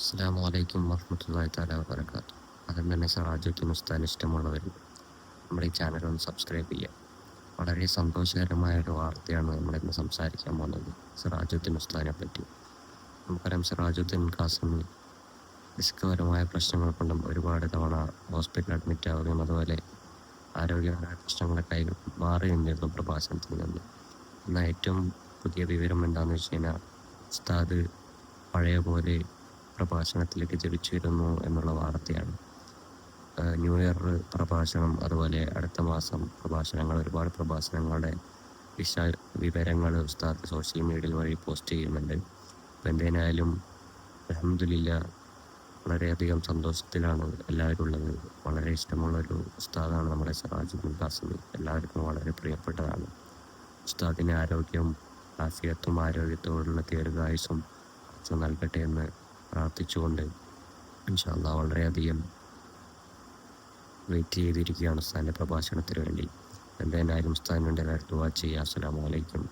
അസ്സലാമു അലൈക്കും വറഹ്മത്തുള്ളാഹി തആല വബറകാതുഹു. ആദ്യം തന്നെ സിറാജുദ്ദീൻ ഉസ്താദിനെ ഇഷ്ടമുള്ളവർ നമ്മുടെ ഈ ചാനൽ ഒന്ന് സബ്സ്ക്രൈബ് ചെയ്യുക. വളരെ സന്തോഷകരമായ ഒരു വാർത്തയാണ് നമ്മളിന്ന് സംസാരിക്കാൻ പോകുന്നത് സിറാജുദ്ദീൻ ഉസ്താദിനെ പറ്റി. നമുക്കറിയാം സിറാജുദ്ദീൻ ഖാസിമി റിസ്കപരമായ പ്രശ്നങ്ങൾ കൊണ്ടും ഒരുപാട് തവണ ഹോസ്പിറ്റലിൽ അഡ്മിറ്റ് ആവുകയും അതുപോലെ ആരോഗ്യപരമായ പ്രശ്നങ്ങളൊക്കെ ആയി മാറി നിന്നിരുന്നു പ്രഭാഷണത്തിൽ നിന്ന്. എന്നാൽ ഏറ്റവും പുതിയ വിവരം എന്താണെന്ന് വെച്ച് കഴിഞ്ഞാൽ ഉസ്താദ് പഴയ പോലെ പ്രഭാഷണത്തിലേക്ക് ജപിച്ചു വരുന്നു എന്നുള്ള വാർത്തയാണ്. ന്യൂ ഇയർ പ്രഭാഷണം, അതുപോലെ അടുത്ത മാസം പ്രഭാഷണങ്ങൾ, ഒരുപാട് പ്രഭാഷണങ്ങളുടെ വിവരങ്ങൾ ഉസ്താദ് സോഷ്യൽ മീഡിയ വഴി പോസ്റ്റ് ചെയ്യുന്നുണ്ട്. അപ്പോൾ എന്തായാലും അൽഹംദുലില്ലാഹ് വളരെയധികം സന്തോഷത്തിലാണ് എല്ലാവരും ഉള്ളത്. വളരെ ഇഷ്ടമുള്ളൊരു ഉസ്താദാണ് നമ്മുടെ സിറാജുദ്ദീൻ ഖാസിമി. എല്ലാവർക്കും വളരെ പ്രിയപ്പെട്ടതാണ്. ഉസ്താദിന് ആരോഗ്യവും ആഫിയത്തും ആരോഗ്യത്തോടുള്ള ദീർഘായുസ്സും നൽകട്ടെ എന്ന് പ്രാർത്ഥിച്ചുകൊണ്ട് ഇൻഷാ അല്ലാഹ് വളരെയധികം വെയിറ്റ് ചെയ്തിരിക്കുകയാണ് ഉസ്താദിൻ്റെ പ്രഭാഷണത്തിന് വേണ്ടി. എന്തായാലും ഉസ്താദിന് വേണ്ടി എല്ലാവരും ദുആ ചെയ്യുക. അസ്സലാമു അലൈക്കും.